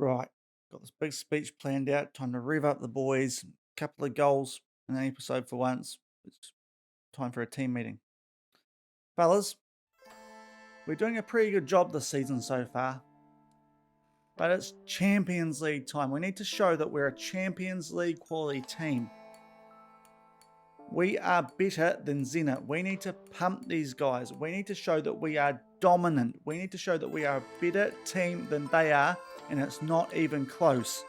Right, got this big speech planned out. Time to rev up the boys. Couple of goals in an episode for once. It's time for a team meeting. Fellas, we're doing a pretty good job this season so far, but it's Champions League time. We need to show that we're a Champions League quality team. We are better than Zenit. We need to pump these guys. We need to show that we are dominant. We need to show that we are a better team than they are, and it's not even close.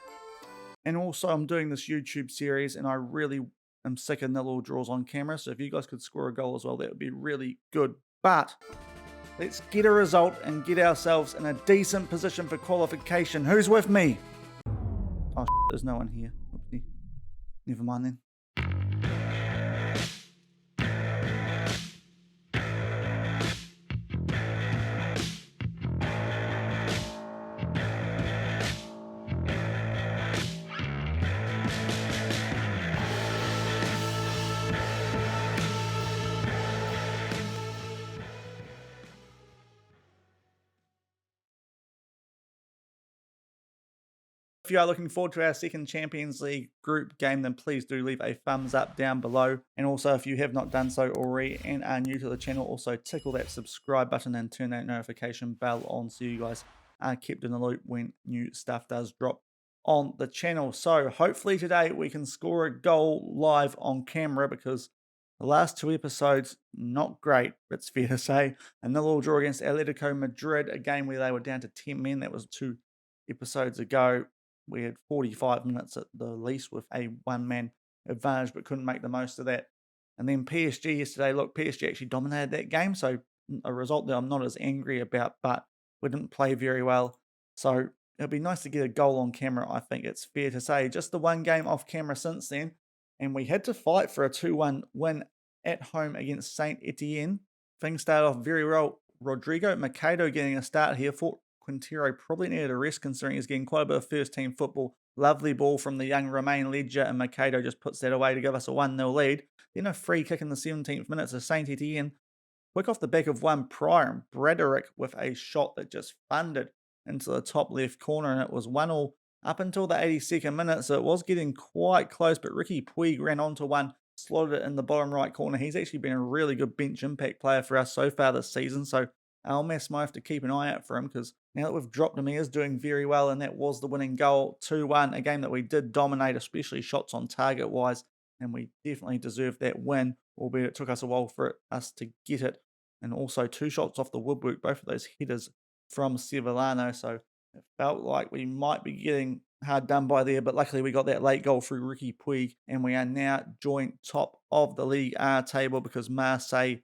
And also, I'm doing this YouTube series, and I really am sick of nil-all draws on camera. So if you guys could score a goal as well, that would be really good. But let's get a result and get ourselves in a decent position for qualification. Who's with me? Oh, there's no one here. Oopsie. Never mind then. If you are looking forward to our second Champions League group game, then please do leave a thumbs up down below. And also, if you have not done so already and are new to the channel, also tickle that subscribe button and turn that notification bell on so you guys are kept in the loop when new stuff does drop on the channel. So hopefully today we can score a goal live on camera, because the last two episodes, not great, it's fair to say. A nil-all draw against Atletico Madrid, a game where they were down to 10 men. That was 2 episodes ago. We had 45 minutes at the least with a one-man advantage, but couldn't make the most of that. And then PSG yesterday, look, PSG actually dominated that game, so a result that I'm not as angry about, but we didn't play very well. So it'd be nice to get a goal on camera, I think it's fair to say. Just the one game off camera since then, and we had to fight for a 2-1 win at home against Saint Etienne. Things started off very well. Rodrigo Macedo getting a start here. Thought Quintero probably needed a rest considering he's getting quite a bit of first team football. Lovely ball from the young Romain Ledger, and Macedo just puts that away to give us a 1-0 lead. Then a free kick in the 17th minute to Saint Etienne. Quick off the back of one prior, and Braderick with a shot that just thundered into the top left corner, and it was 1-1 up until the 82nd minute, so it was getting quite close, but Ricky Puig ran onto one, slotted it in the bottom right corner. He's actually been a really good bench impact player for us so far this season, so Almas might have to keep an eye out for him, because now that we've dropped him, he is doing very well, and that was the winning goal, 2-1, a game that we did dominate, especially shots on target wise, and we definitely deserved that win, albeit it took us a while for us to get it. And also 2 shots off the woodwork, both of those headers from Sevillano, so it felt like we might be getting hard done by there, but luckily we got that late goal through Ricky Puig, and we are now joint top of the League R table, because Marseille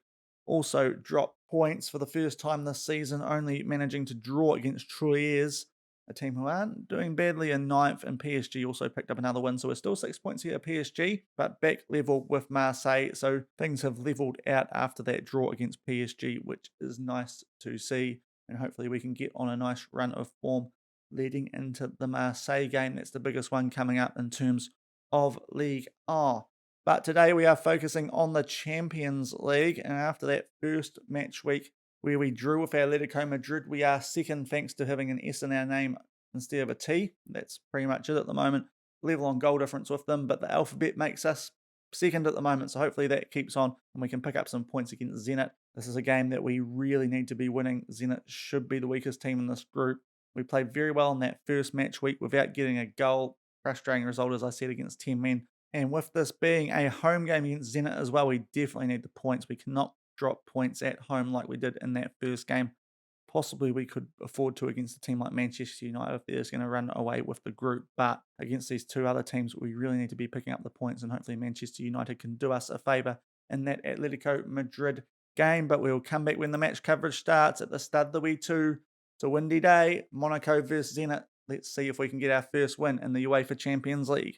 also dropped points for the first time this season, only managing to draw against Troyes, a team who aren't doing badly in ninth, and PSG also picked up another win. So we're still 6 points here at PSG, but back level with Marseille. So things have leveled out after that draw against PSG, which is nice to see. And hopefully we can get on a nice run of form leading into the Marseille game. That's the biggest one coming up in terms of League R. But today we are focusing on the Champions League, and after that first match week where we drew with Atletico Madrid, we are second thanks to having an S in our name instead of a T. That's pretty much it at the moment. Level on goal difference with them, but the alphabet makes us second at the moment, so hopefully that keeps on and we can pick up some points against Zenit. This is a game that we really need to be winning. Zenit should be the weakest team in this group. We played very well in that first match week without getting a goal. Frustrating result, as I said, against 10 men. And with this being a home game against Zenit as well, we definitely need the points. We cannot drop points at home like we did in that first game. Possibly we could afford to against a team like Manchester United if they're just going to run away with the group. But against these two other teams, we really need to be picking up the points, and hopefully Manchester United can do us a favour in that Atletico Madrid game. But we'll come back when the match coverage starts at the Stade Louis II. It's a windy day. Monaco versus Zenit. Let's see if we can get our first win in the UEFA Champions League.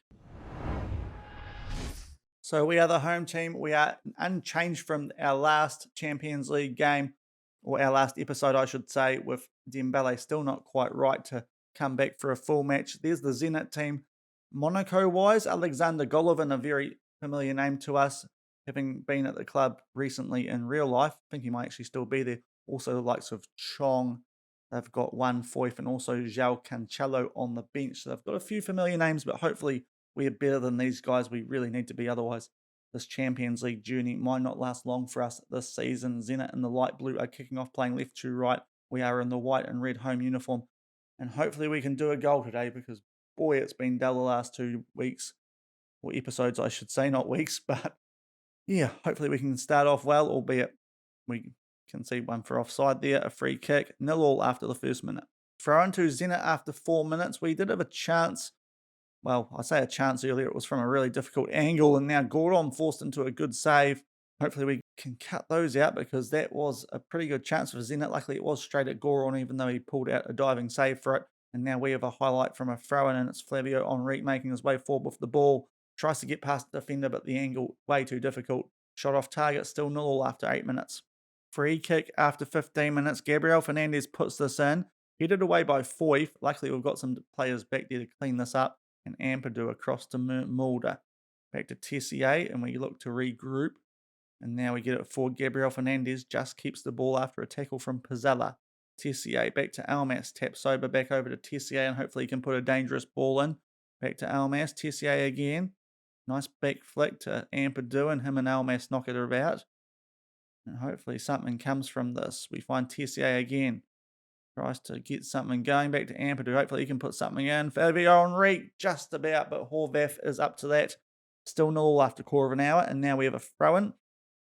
So we are the home team. We are unchanged from our last Champions League game, or our last episode, I should say, with Dembele still not quite right to come back for a full match. There's the Zenit team. Monaco-wise, Alexander Golovin, a very familiar name to us, having been at the club recently in real life. I think he might actually still be there. Also the likes of Chong, They've got Juan Foyth and also João Cancelo on the bench. So they've got a few familiar names, but hopefully we're better than these guys. We really need to be. Otherwise, this Champions League journey might not last long for us this season. Zenit in the light blue are kicking off, playing left to right. We are in the white and red home uniform. And hopefully we can do a goal today because, boy, it's been dull the last 2 weeks. Or episodes, I should say, not weeks. But yeah, hopefully we can start off well, albeit we can see one for offside there, a free kick, 0-0 after the first minute. Throw into Zenit after 4 minutes. We did have a chance. Well, I say a chance earlier. It was from a really difficult angle, and now Gordon forced into a good save. Hopefully we can cut those out because that was a pretty good chance for Zenit. Luckily, it was straight at Goron, even though he pulled out a diving save for it. And now we have a highlight from a throw-in, and it's Flavio Henrique making his way forward with the ball. Tries to get past the defender, but the angle way too difficult. Shot off target, still 0 after 8 minutes. Free kick after 15 minutes. Gabriel Fernandez puts this in. Headed away by Foyth. Luckily, we've got some players back there to clean this up. And Ampadu across to Mulder. Back to Tessier, and we look to regroup. And now we get it for Gabriel Fernandez. Just keeps the ball after a tackle from Pizzella. Tessier back to Almas. Taps over back over to Tessier, and hopefully he can put a dangerous ball in. Back to Almas. Tessier again. Nice back flick to Ampadu, and him and Almas knock it about. And hopefully something comes from this. We find Tessier again. Tries to get something going. Back to Ampadu. Hopefully he can put something in. Flavio Henrique just about, but Horvath is up to that. Still 0 after a quarter of an hour. And now we have a throw-in.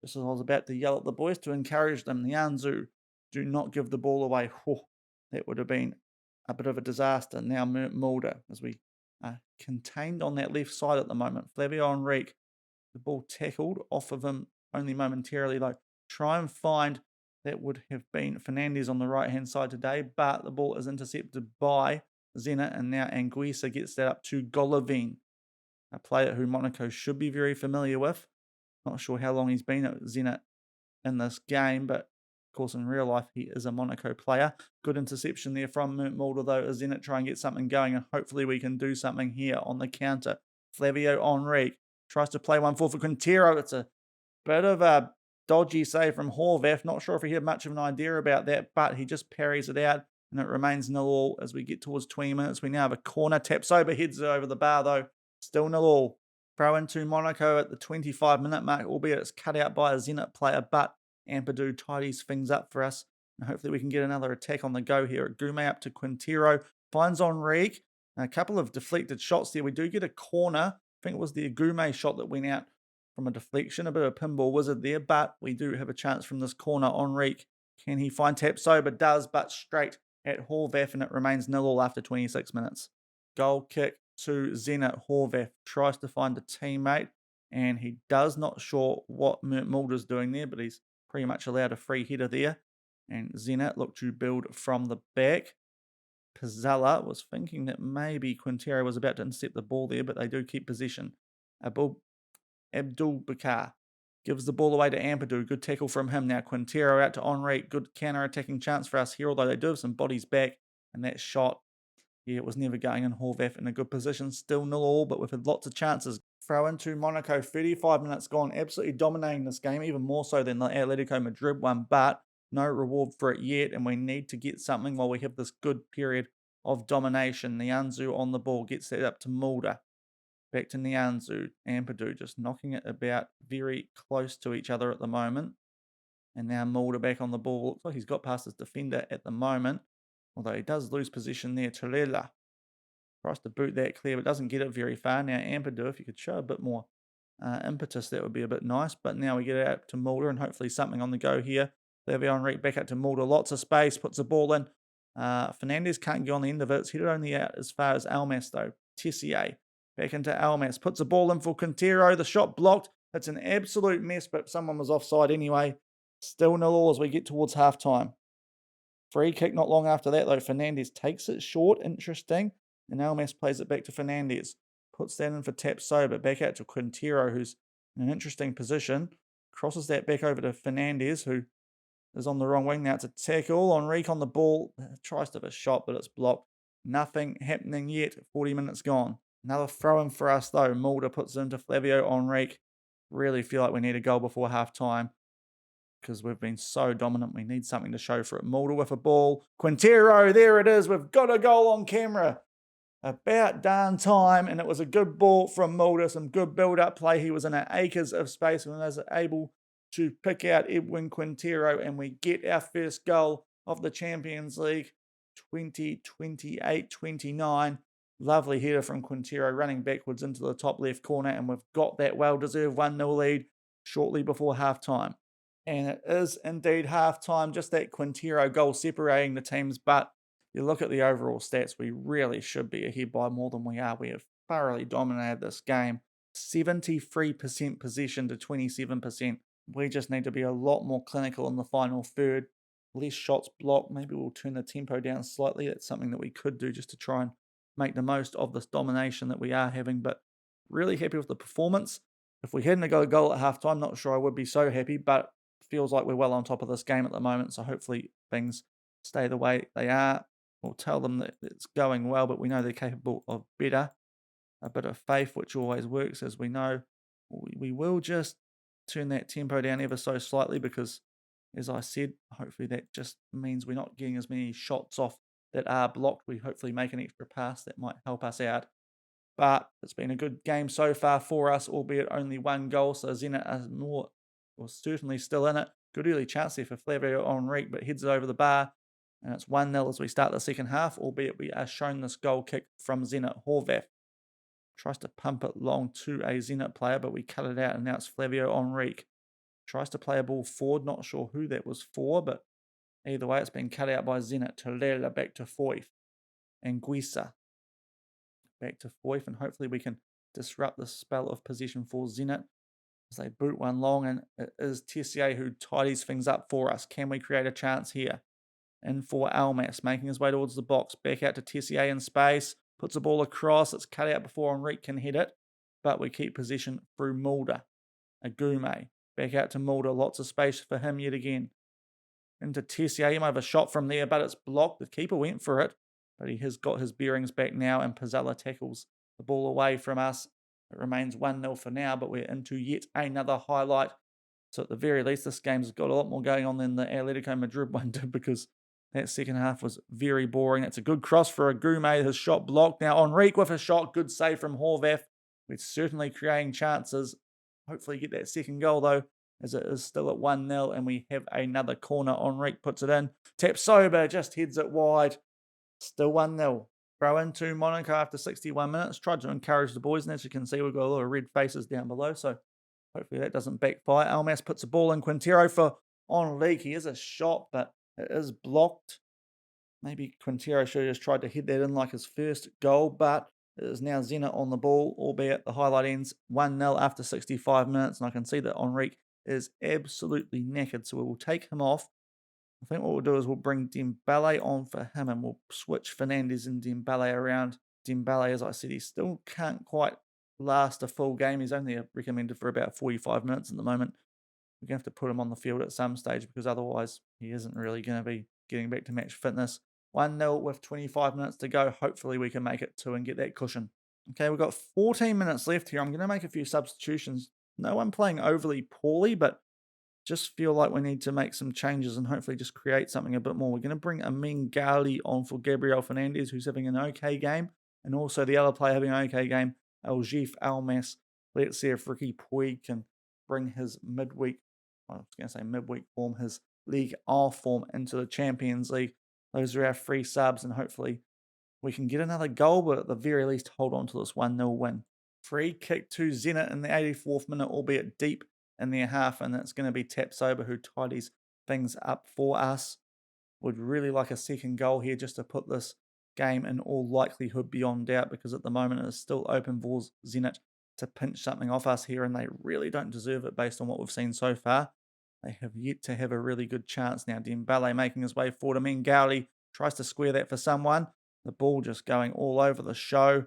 Just as I was about to yell at the boys to encourage them. Nianzou, do not give the ball away. That would have been a bit of a disaster. Now Mulder, as we are contained on that left side at the moment. Flavio Henrique, the ball tackled off of him only momentarily though. Try and find, that would have been Fernandez on the right-hand side today, but the ball is intercepted by Zenit, and now Anguissa gets that up to Golovin, a player who Monaco should be very familiar with. Not sure how long he's been at Zenit in this game, but of course in real life he is a Monaco player. Good interception there from Mulder though, as Zenit try and get something going, and hopefully we can do something here on the counter. Flavio Henrique tries to play one for Quintero. It's a bit of a dodgy save from Horvath. Not sure if he had much of an idea about that, but he just parries it out, and it remains 0 as we get towards 20 minutes. We now have a corner. Taps over, heads it over the bar though. Still 0. Throw into Monaco at the 25-minute mark, albeit it's cut out by a Zenit player, but Ampadu tidies things up for us. And hopefully we can get another attack on the go here. Gume up to Quintero. Finds Henrique. A couple of deflected shots there. We do get a corner. I think it was the Gume shot that went out from a deflection. A bit of a pinball wizard there, but we do have a chance from this corner. Henrique, can he find Tapsoba? Does, but straight at Horvath, and it remains 0 after 26 minutes. Goal kick to Zenit. Horvath tries to find a teammate, and he does. Not sure what Mulder's doing there, but he's pretty much allowed a free header there. And Zenit look to build from the back. Pizzella was thinking that maybe Quintero was about to intercept the ball there, but they do keep possession. Abdul Bakar gives the ball away to Ampadu. Good tackle from him. Now Quintero out to Henrique. Good counter-attacking chance for us here, although they do have some bodies back. And that shot, yeah, it was never going in. Horvath in a good position. Still 0-0, but we've had lots of chances. Throw into Monaco. 35 minutes gone. Absolutely dominating this game, even more so than the Atletico Madrid one, but no reward for it yet, and we need to get something while we have this good period of domination. Nianzou on the ball. Gets that up to Mulder. Back to Nianzou. Ampadu just knocking it about, very close to each other at the moment. And now Mulder back on the ball. Looks like he's got past his defender at the moment. Although he does lose position there. Torella tries to boot that clear, but doesn't get it very far. Now Ampadu, if you could show a bit more impetus, that would be a bit nice. But now we get it out to Mulder, and hopefully something on the go here. Flavio Henrique back out to Mulder. Lots of space. Puts the ball in. Fernandez can't get on the end of it. It's headed only out as far as Almas though. Tessier back into Almas. Puts the ball in for Quintero. The shot blocked. It's an absolute mess, but someone was offside anyway. Still 0 as we get towards halftime. Free kick not long after that though. Fernandez takes it short. Interesting. And Almas plays it back to Fernandez. Puts that in for Tapsoba. Back out to Quintero, who's in an interesting position. Crosses that back over to Fernandez, who is on the wrong wing. Now it's a tackle. Henrique on the ball. Tries to have a shot, but it's blocked. Nothing happening yet. 40 minutes gone. Another throw-in for us, though. Mulder puts it into Flavio Henrique. Really feel like we need a goal before half-time. because we've been so dominant. We need something to show for it. Mulder with a ball. Quintero, there it is. We've got a goal on camera. About darn time, and it was a good ball from Mulder, some good build-up play. He was in acres of space and was able to pick out Edwin Quintero, and we get our first goal of the Champions League 2028-29. Lovely header from Quintero running backwards into the top left corner, and we've got that well-deserved 1-0 lead shortly before halftime. And it is indeed halftime, just that Quintero goal separating the teams, but you look at the overall stats, we really should be ahead by more than we are. We have thoroughly dominated this game. 73% possession to 27%. We just need to be a lot more clinical in the final third. Less shots blocked. Maybe we'll turn the tempo down slightly. That's something that we could do just to try and make the most of this domination that we are having. But really happy with the performance. If we hadn't got a goal at halftime, not sure I would be so happy, but feels like we're well on top of this game at the moment. So hopefully things stay the way they are. We'll tell them that it's going well, but we know they're capable of better. A bit of faith, which always works, as we know. We will just turn that tempo down ever so slightly because, as I said, hopefully that just means we're not getting as many shots off that are blocked. We hopefully make an extra pass that might help us out. But it's been a good game so far for us, albeit only one goal. So Zenit are certainly still in it. Good early chance there for Flavio Henrique, but heads it over the bar. And it's 1-0 as we start the second half, albeit we are shown this goal kick from Zenit. Horvath tries to pump it long to a Zenit player, but we cut it out, and now it's Flavio Henrique. Tries to play a ball forward, not sure who that was for, but either way, it's been cut out by Zenit. Tolela back to Foyth. And Guisa back to Foyth, and hopefully we can disrupt the spell of possession for Zenit as they boot one long, and it is Tessier who tidies things up for us. Can we create a chance here? And for Almas, making his way towards the box. Back out to Tessier in space. Puts the ball across. It's cut out before Henrique can hit it. But we keep possession through Mulder. Agume. Back out to Mulder. Lots of space for him yet again. Into Tessier. He might have a shot from there, but it's blocked. The keeper went for it. But he has got his bearings back now, and Pizzella tackles the ball away from us. It remains 1-0 for now, but we're into yet another highlight. So at the very least, this game's got a lot more going on than the Atletico Madrid one did, because that second half was very boring. It's a good cross for Agume. His shot blocked. Now Henrique with a shot. Good save from Horvath. We're certainly creating chances. Hopefully get that second goal, though, as it is still at 1-0, and we have another corner. Henrique puts it in. Tapsoba just heads it wide. Still 1-0. Throw into Monaco after 61 minutes. Tried to encourage the boys, and as you can see, we've got a lot of red faces down below, so hopefully that doesn't backfire. Almas puts a ball in. Quintero for Henrique. He is a shot, but it is blocked. Maybe Quintero should have just tried to hit that in like his first goal, but it is now Zenit on the ball, albeit the highlight ends 1-0 after 65 minutes, and I can see that Henrique is absolutely knackered, so we will take him off. I think what we'll do is we'll bring Dembele on for him, and we'll switch Fernandes and Dembele around. Dembele, as I said, he still can't quite last a full game. He's only recommended for about 45 minutes at the moment. We're going to have to put him on the field at some stage, because otherwise he isn't really going to be getting back to match fitness. 1-0 with 25 minutes to go. Hopefully we can make it 2 and get that cushion. Okay, we've got 14 minutes left here. I'm going to make a few substitutions. No one playing overly poorly, but just feel like we need to make some changes and hopefully just create something a bit more. We're going to bring Amin Gali on for Gabriel Fernandes, who's having an okay game, and also the other player having an okay game, Aljif Almas. Let's see if Ricky Puig can bring his midweek form, his League R form into the Champions League. Those are our free subs, and hopefully we can get another goal, but at the very least hold on to this 1-0 win. Free kick to Zenit in the 84th minute, albeit deep in their half, and it's going to be Tapsoba who tidies things up for us. Would really like a second goal here just to put this game in all likelihood beyond doubt, because at the moment it is still open for Zenit to pinch something off us here, and they really don't deserve it based on what we've seen so far. They have yet to have a really good chance now. Dembele making his way forward. Amin Gali tries to square that for someone. The ball just going all over the show.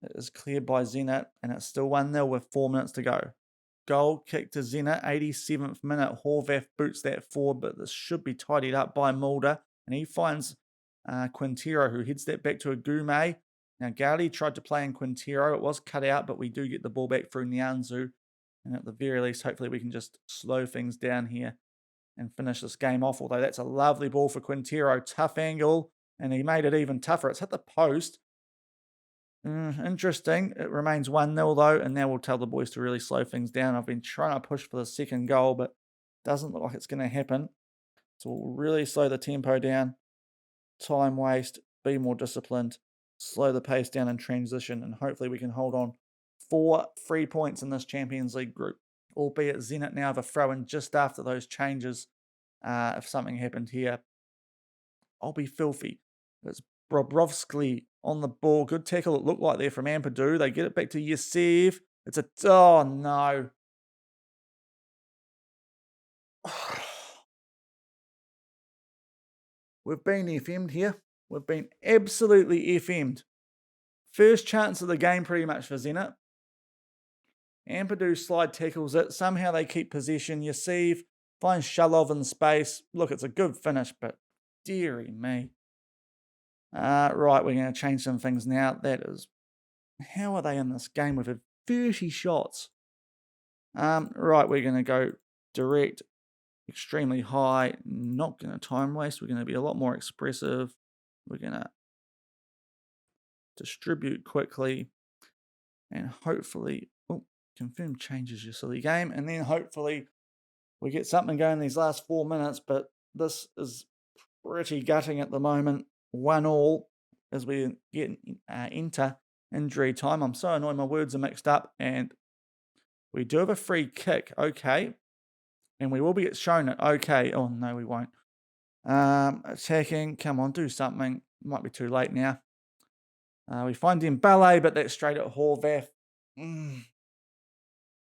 It is cleared by Zenit, and it's still 1-0 with 4 minutes to go. Goal kick to Zenit, 87th minute. Horvath boots that forward, but this should be tidied up by Mulder, and he finds Quintero, who heads that back to Agume. Now, Gali tried to play in Quintero. It was cut out, but we do get the ball back through Nyanzu. And at the very least, hopefully we can just slow things down here and finish this game off. Although that's a lovely ball for Quintero. Tough angle, and he made it even tougher. It's hit the post. Interesting. It remains 1-0 though, and now we'll tell the boys to really slow things down. I've been trying to push for the second goal, but doesn't look like it's going to happen. So we'll really slow the tempo down. Time waste, be more disciplined, slow the pace down in transition, and hopefully we can hold on 4 free points in this Champions League group. Albeit Zenit now have a throw-in just after those changes. If something happened here, I'll be filthy. It's Bobrovsky on the ball. Good tackle it looked like there from Ampadu. They get it back to Yasev. It's a... Oh, no. We've been FM'd here. We've been absolutely FM'd. First chance of the game pretty much for Zenit. Ampadu slide tackles it. Somehow they keep possession. Yasev finds Shalov in space. Look, it's a good finish, but dearie me. Right, we're going to change some things now. That is... How are they in this game? We've had 30 shots. Right, we're going to go direct, extremely high. Not going to time waste. We're going to be a lot more expressive. We're going to distribute quickly. And hopefully... Oh, confirm changes your silly game. And then hopefully we get something going these last 4 minutes. But this is pretty gutting at the moment. 1-1 as we get enter injury time. I'm so annoyed my words are mixed up. And we do have a free kick. Okay. And we will be shown it. Okay. Oh, no, we won't. Attacking. Come on, do something. Might be too late now. We find Dembele, but that's straight at Horvath. And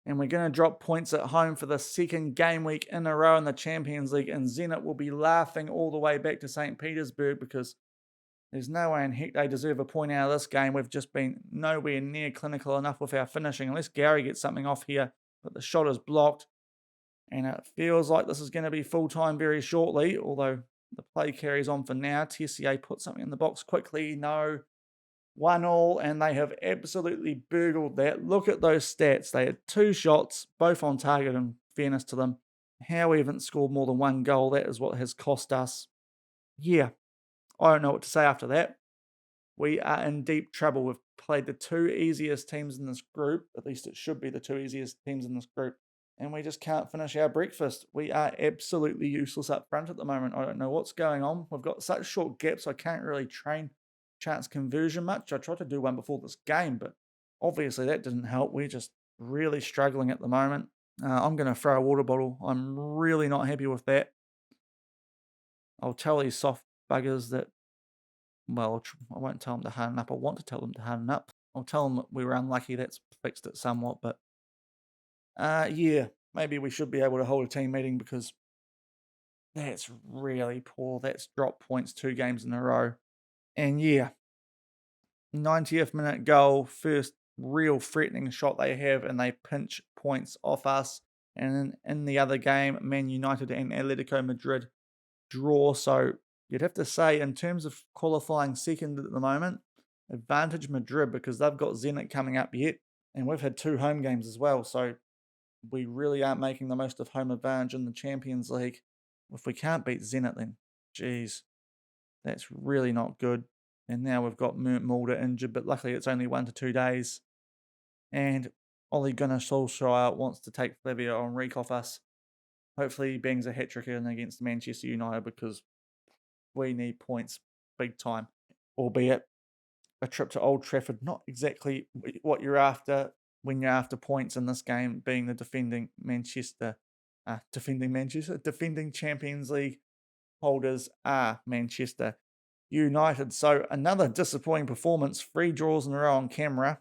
we're going to drop points at home for the second game week in a row in the Champions League. And Zenit will be laughing all the way back to St. Petersburg because there's no way in heck they deserve a point out of this game. We've just been nowhere near clinical enough with our finishing. Unless Gary gets something off here. But the shot is blocked. And it feels like this is going to be full-time very shortly. Although the play carries on for now. Tessier puts something in the box quickly. No. 1-1, and they have absolutely burgled that. Look at those stats. They had 2 shots, both on target in fairness to them. How we haven't scored more than 1 goal, that is what has cost us. Yeah, I don't know what to say after that. We are in deep trouble. We've played the 2 easiest teams in this group. At least it should be the 2 easiest teams in this group. And we just can't finish our breakfast. We are absolutely useless up front at the moment. I don't know what's going on. We've got such short gaps, I can't really train chance conversion much. I tried to do one before this game, but obviously that didn't help. We're just really struggling at the moment. I'm going to throw a water bottle. I'm really not happy with that. I'll tell these soft buggers that, well, I won't tell them to harden up. I want to tell them to harden up. I'll tell them that we were unlucky. That's fixed it somewhat, but yeah, maybe we should be able to hold a team meeting because that's really poor. That's dropped points 2 games in a row. And yeah, 90th minute goal, first real threatening shot they have, and they pinch points off us. And in the other game, Man United and Atletico Madrid draw. So you'd have to say, in terms of qualifying second at the moment, advantage Madrid because they've got Zenit coming up yet. And we've had 2 home games as well. So we really aren't making the most of home advantage in the Champions League. If we can't beat Zenit, then geez. That's really not good. And now we've got Mulder injured, but luckily it's only 1 to 2 days. And Ole Gunnar Solskjaer wants to take Flavio Henrique off us. Hopefully he bangs a hat-trick in against Manchester United because we need points big time. Albeit a trip to Old Trafford, not exactly what you're after when you're after points in this game, being the defending Champions League holders are Manchester United. So another disappointing performance, 3 draws in a row on camera.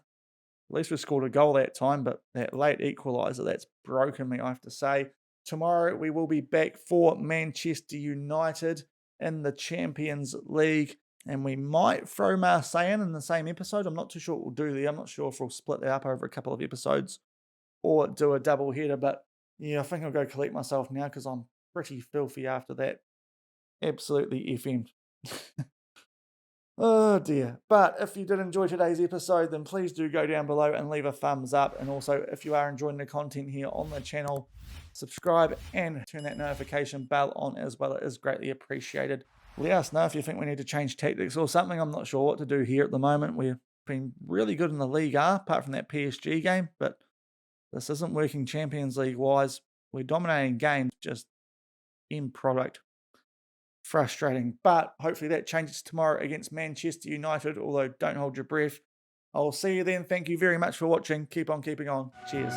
At least we scored a goal that time, but that late equaliser, that's broken me, I have to say. Tomorrow we will be back for Manchester United in the Champions League, and we might throw Marseille in the same episode. I'm not too sure what we'll do there. I'm not sure if we'll split that up over a couple of episodes or do a double header, but yeah, I think I'll go collect myself now because I'm pretty filthy after that. Absolutely FM'd. Oh dear. But if you did enjoy today's episode, then please do go down below and leave a thumbs up. And also, if you are enjoying the content here on the channel, subscribe and turn that notification bell on as well. It is greatly appreciated. Let us know if you think we need to change tactics or something. I'm not sure what to do here at the moment. We've been really good in the League R, apart from that PSG game, but this isn't working Champions League wise. We're dominating games, just in product. Frustrating, but hopefully that changes tomorrow against Manchester United, although don't hold your breath. I'll see you then. Thank you very much for watching. Keep on keeping on. Cheers.